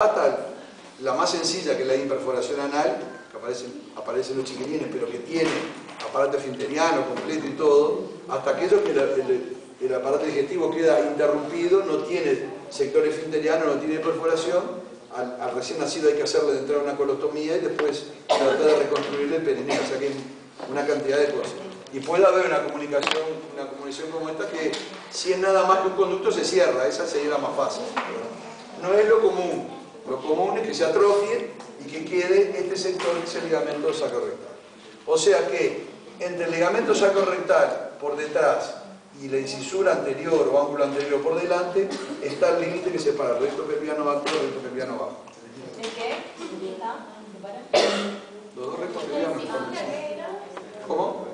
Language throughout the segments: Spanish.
Hasta la más sencilla, que es la imperforación anal, que aparecen los chiquilines, pero que tiene aparato esfinteriano completo y todo, hasta aquello que el aparato digestivo queda interrumpido, no tiene sector esfinteriano, no tiene perforación, al recién nacido hay que hacerle de entrada una colostomía y después tratar de reconstruirle el perineo, o sea que hay una cantidad de cosas. Y puede haber una comunicación como esta que, si es nada más que un conducto, se cierra, esa sería la más fácil. No es lo común. Lo común es que se atrofie y que quede este sector, que es el ligamento sacrorectal. O sea que entre el ligamento sacrorectal por detrás y la incisura anterior o ángulo anterior por delante está el límite que separa el recto pelviano alto y el recto pelviano bajo. ¿El qué? Los dos rectos pelvianos. ¿Cómo?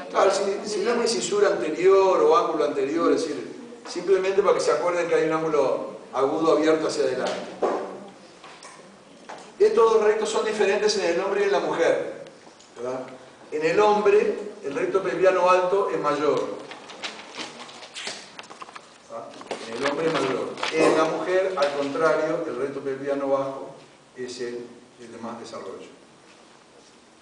Claro, si no es una incisura anterior o ángulo anterior, es decir, simplemente para que se acuerden que hay un ángulo agudo abierto hacia adelante. Estos dos rectos son diferentes en el hombre y en la mujer, ¿verdad? En el hombre, el recto pelviano alto es mayor. ¿Verdad? En el hombre es mayor. En la mujer, al contrario, el recto pelviano bajo es el de más desarrollo.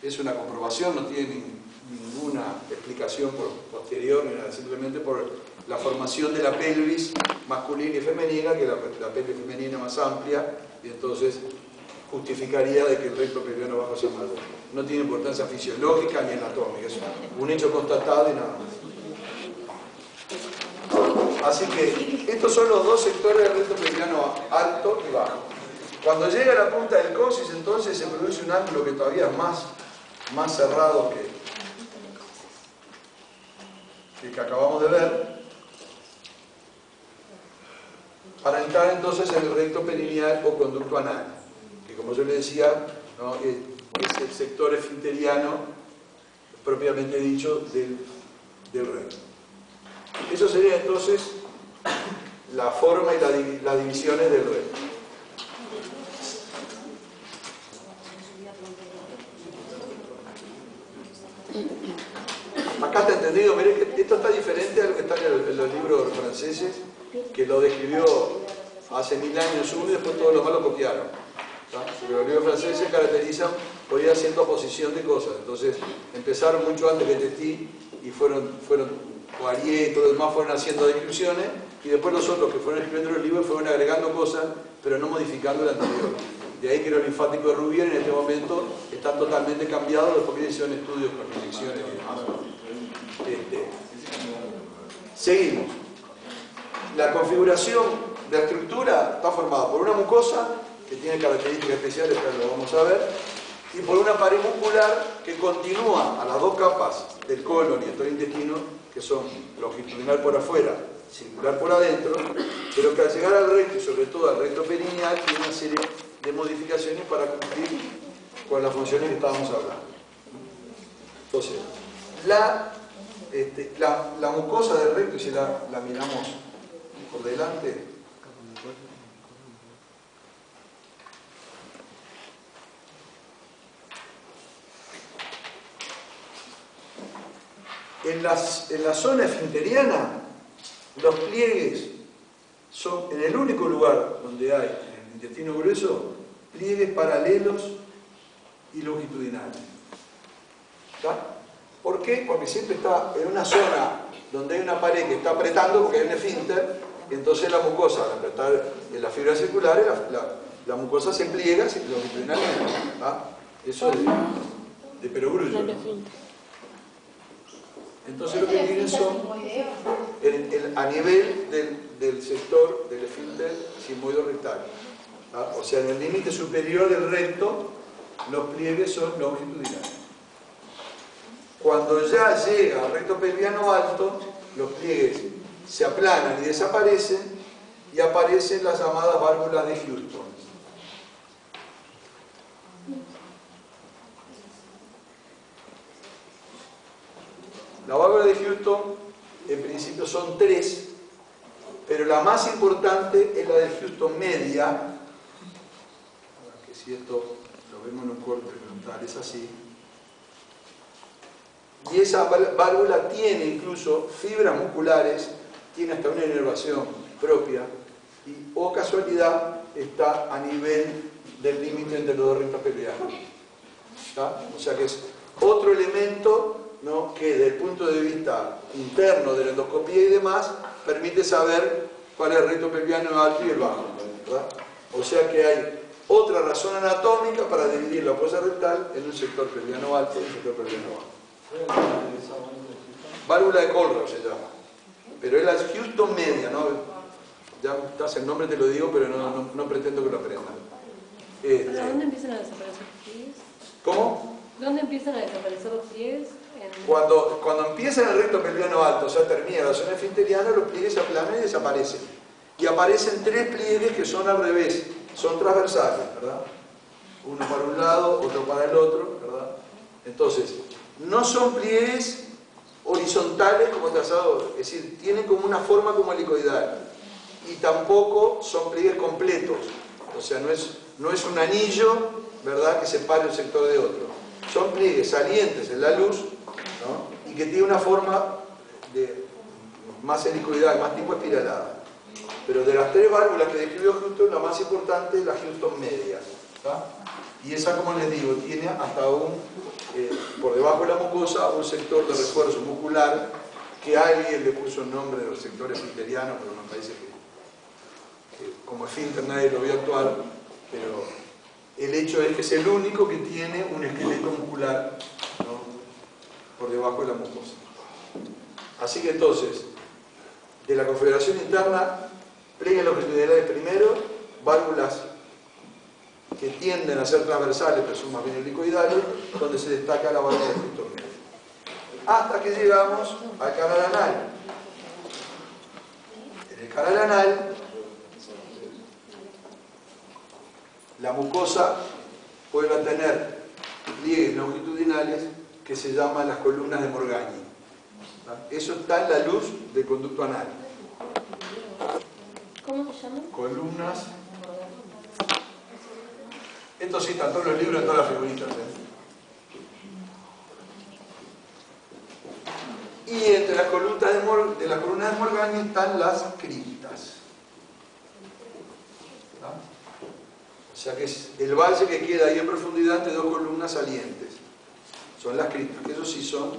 Es una comprobación, no tiene ninguna explicación posterior, ni nada, simplemente por la formación de la pelvis masculina y femenina, que la pelvis femenina más amplia, y entonces justificaría de que el recto pelviano bajo sea mayor. No tiene importancia fisiológica ni anatómica, es un hecho constatado y nada más. Así que estos son los dos sectores del recto pelviano alto y bajo. Cuando llega a la punta del coxis, entonces se produce un ángulo que todavía es más cerrado que acabamos de ver, para entrar entonces en el recto perineal o conducto anal, que como yo le decía, ¿no? es el sector esfinteriano propiamente dicho del recto. Eso sería entonces la forma y las divisiones del recto. Acá está entendido, miren que esto está diferente a lo que está en los libros franceses, que lo describió hace 1000 años uno y después todos los demás lo copiaron. Porque los libros franceses se caracterizan por ir haciendo oposición de cosas. Entonces empezaron mucho antes que Testí y fueron Poirier y todo lo demás fueron haciendo descripciones, y después los otros que fueron escribiendo los libros fueron agregando cosas, pero no modificando el anterior. De ahí que los linfáticos de Rubier en este momento están totalmente cambiados después que hicieron estudios con inyecciones y demás. Seguimos. La configuración de la estructura está formada por una mucosa que tiene características especiales, pero lo vamos a ver, y por una pared muscular que continúa a las dos capas del colon y el intestino, que son longitudinal por afuera, circular por adentro, pero que al llegar al recto y sobre todo al recto perineal tiene una serie de modificaciones para cumplir con las funciones que estábamos hablando. Entonces, la mucosa del recto, si la miramos por delante, en la zona esfinteriana, los pliegues son, en el único lugar donde hay en el intestino grueso, pliegues paralelos y longitudinales. ¿Está? ¿Por qué? Porque siempre está en una zona donde hay una pared que está apretando, porque hay un esfínter, y entonces la mucosa, al apretar en las fibras circulares, la mucosa se pliega longitudinalmente. ¿Está? Eso es de perogrullo. Entonces lo que tienen son a nivel del sector del esfínter sigmoide rectal. O sea, en el límite superior del recto, los pliegues son longitudinales. Cuando ya llega al recto pelviano alto, los pliegues se aplanan y desaparecen, y aparecen las llamadas válvulas de Houston. La válvula de Houston, en principio son 3, pero la más importante es la de Houston media, que si esto lo vemos en un corte frontal, es así. Y esa válvula tiene incluso fibras musculares, tiene hasta una inervación propia, y, oh casualidad, está a nivel del límite entre los dos rectos pelvianos. O sea que es otro elemento, ¿no?, que desde el punto de vista interno de la endoscopía y demás permite saber cuál es el recto pelviano alto y el bajo, ¿verdad? O sea que hay otra razón anatómica para dividir la fosa rectal en un sector pelviano alto y un sector pelviano bajo. Válvula de Colruyt se llama, pero es la Houston media, ¿no? Ya estás el nombre, te lo digo, pero no pretendo que lo aprendan. ¿Pero dónde empiezan a desaparecer los pliegues? ¿Cómo? ¿Dónde empiezan a desaparecer los pliegues? Cuando empieza en el recto pelviano alto, o sea, termina la zona esfinteriana, los pliegues se aplanan y desaparecen. Y aparecen tres pliegues que son al revés, son transversales, ¿verdad? Uno para un lado, otro para el otro, ¿verdad? Entonces, no son pliegues horizontales como trazador, es decir, tienen como una forma como helicoidal. Y tampoco son pliegues completos, o sea, no es un anillo, ¿verdad?, que separe un sector de otro. Son pliegues salientes en la luz, ¿no?, y que tiene una forma más helicoidal, más tipo espiralada. Pero de las tres válvulas que describió Houston, la más importante es la Houston media, ¿tá? Y esa, como les digo, tiene hasta por debajo de la mucosa, un sector de refuerzo muscular que alguien le puso el nombre de los sectores esfinterianos, pero me parece que como esfínter nadie lo vio actuar, pero el hecho es que es el único que tiene un esqueleto muscular, ¿no?, por debajo de la mucosa. Así que entonces, de la configuración interna, pliegues longitudinales primero, válvulas que tienden a ser transversales, pero son más bien helicoidales, donde se destaca la válvula de Houston media. Hasta que llegamos al canal anal. En el canal anal, la mucosa vuelve a tener pliegues longitudinales que se llaman las columnas de Morgagni. Eso está en la luz del conducto anal. ¿Cómo se llama? Columnas. Esto sí está en todos los libros, en todas las figuritas, Y entre las columnas de Morgagni están las criptas. O sea que es el valle que queda ahí en profundidad entre dos columnas salientes. Son las criptas, que eso sí son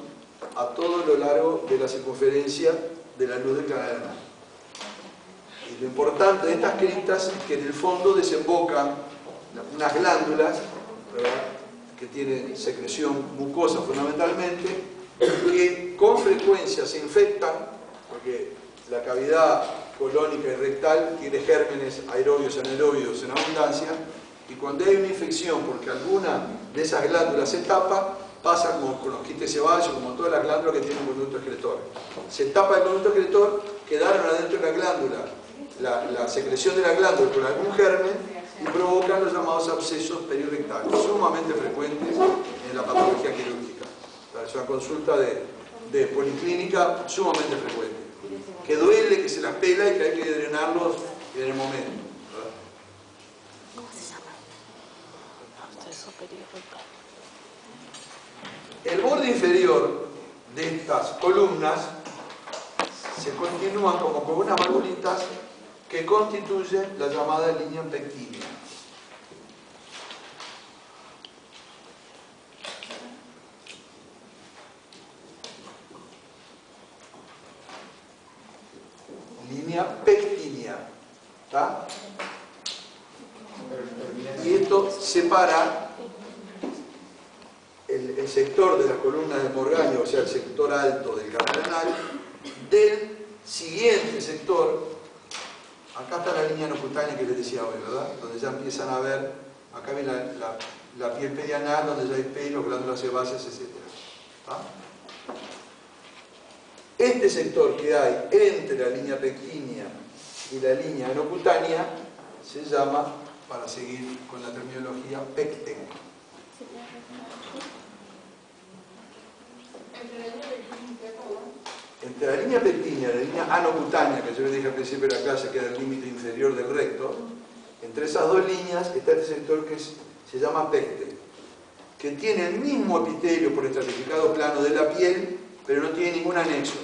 a todo lo largo de la circunferencia de la luz del canal anal. Y lo importante de estas criptas es que en el fondo desembocan unas glándulas, ¿verdad?, que tienen secreción mucosa fundamentalmente, que con frecuencia se infectan, porque la cavidad colónica y rectal tiene gérmenes aerobios y anaerobios en abundancia, y cuando hay una infección porque alguna de esas glándulas se tapa, pasa como con los quites ceballos, como todas las glándulas que tienen un conducto excretor. Se tapa el conducto excretor, quedaron adentro de la glándula la secreción de la glándula con algún germen y provocan los llamados abscesos perirectales, sumamente frecuentes en la patología quirúrgica. Es una consulta de policlínica sumamente frecuente, que duele, que se las pela y que hay que drenarlos en el momento, ¿verdad? ¿Cómo se llama? Absceso perirectal. El borde inferior de estas columnas se continúan como con unas valvulitas que constituyen la llamada línea pectínea. Línea pectínea, ¿tá? Y esto separa el sector de las columnas de Morgagni, o sea, el sector alto del canal anal, del siguiente sector. Acá está la línea anocutánea que les decía hoy, ¿verdad? Donde ya empiezan a ver, acá ven la piel perianal, donde ya hay pelos, glándulas sebáceas, etc. ¿Ah? Este sector que hay entre la línea pectínea y la línea anocutánea se llama, para seguir con la terminología, pecten. Entre la línea pectínea y la línea anocutánea, que yo les dije al principio de la clase que era el límite inferior del recto, entre esas dos líneas está este sector que se llama pecten, que tiene el mismo epitelio por estratificado plano de la piel, pero no tiene ningún anexo,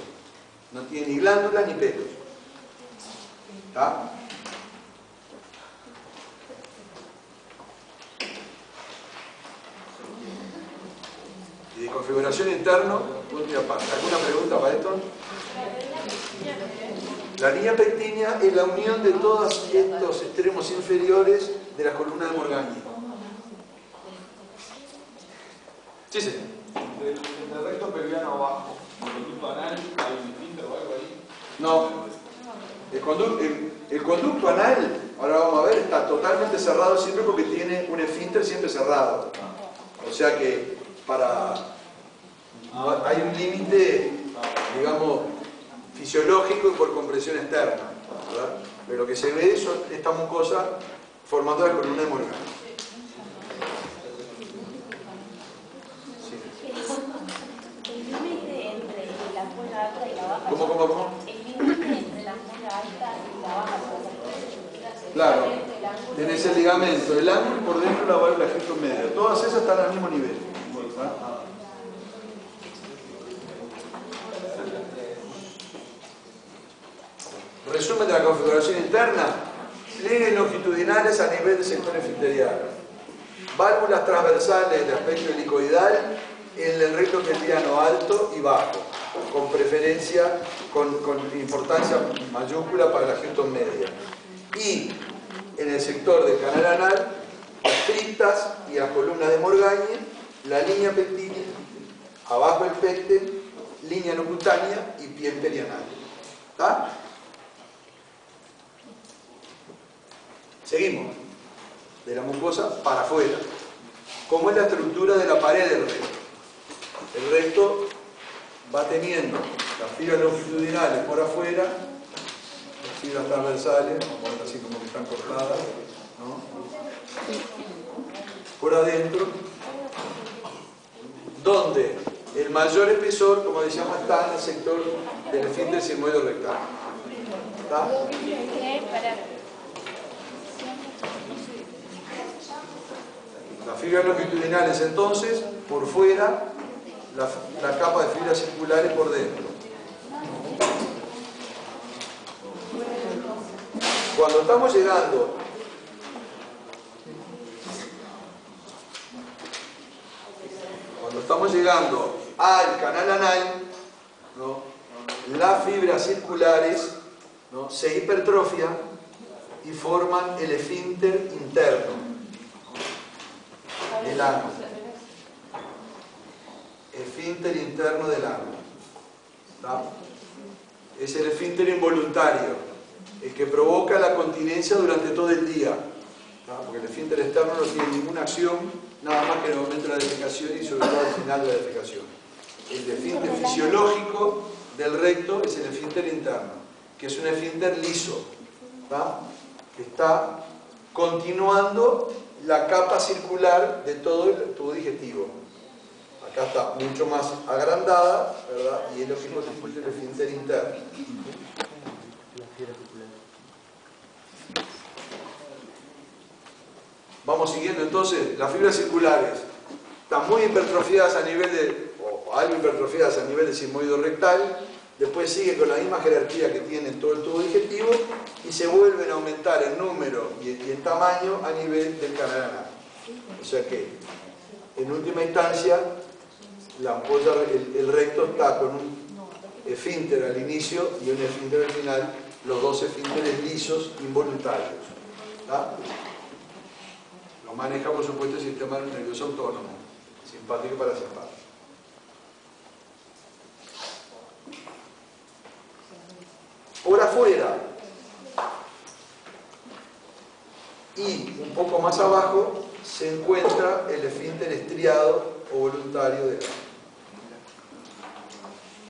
no tiene ni glándulas ni pelos. ¿Está? configuración interna, punto y aparte. ¿Alguna pregunta para esto? La línea pectínea es la unión de todos estos extremos inferiores de la columna de Morgagni. Sí, sí. Del recto pelviano abajo, el conducto anal, ¿hay un esfínter o algo ahí? No. El conducto anal, ahora vamos a ver, está totalmente cerrado siempre porque tiene un esfínter siempre cerrado. O sea que hay un límite, digamos, fisiológico y por compresión externa, ¿verdad? Pero lo que se ve es esta mucosa formando la columna de Morgagni. El límite entre la muela alta y la baja. ¿Cómo? El límite entre la muela alta y la baja. Claro, tenés el ligamento, el ángulo y por dentro la válvula gesto medio. Todas esas están al mismo nivel. ¿Verdad? Resumen de la configuración interna: pliegues longitudinales a nivel del sector esfinteriano, válvulas transversales de aspecto helicoidal en el recto pelviano alto y bajo, con preferencia, con importancia mayúscula para la gestión media, y en el sector del canal anal, las criptas y las columnas de Morgagni, la línea pectínea, abajo el pecte, línea no cutánea y piel perianal. ¿Está? Seguimos, de la mucosa para afuera. ¿Cómo es la estructura de la pared del recto? El recto va teniendo las fibras longitudinales por afuera, las fibras transversales, vamos a poner así como que están cortadas, ¿no? Por adentro, donde el mayor espesor, como decíamos, está en el sector del esfínter sigmoide rectal. ¿Está? Las fibras longitudinales entonces, por fuera, la capa de fibras circulares por dentro. Cuando estamos llegando al canal anal, ¿no? Las fibras circulares, ¿no? Se hipertrofian y forman el esfínter interno del ano. Esfínter interno del ano. ¿Está? Es el esfínter involuntario, el que provoca la continencia durante todo el día. ¿Está? Porque el esfínter externo no tiene ninguna acción, nada más que en el momento de la defecación y sobre todo al final de la defecación. El esfínter fisiológico del recto es el esfínter interno, que es un esfínter liso, ¿está? Que está continuando la capa circular de todo el tubo digestivo. Acá está mucho más agrandada, ¿verdad? Y es lo que constituye el esfínter interno. Vamos siguiendo entonces. Las fibras circulares están muy hipertrofiadas a nivel de, o algo hipertrofiadas a nivel del sigmoide rectal. Después sigue con la misma jerarquía que tiene todo el tubo digestivo y se vuelven a aumentar en número y en tamaño a nivel del canal anal. O sea que, en última instancia, la ampolla, el recto está con un esfínter al inicio y un esfínter al final, los dos esfínteres lisos involuntarios. ¿Está? Lo maneja, por supuesto, el sistema nervioso autónomo, simpático y parasimpático. Por afuera y un poco más abajo se encuentra el esfínter estriado o voluntario del ano.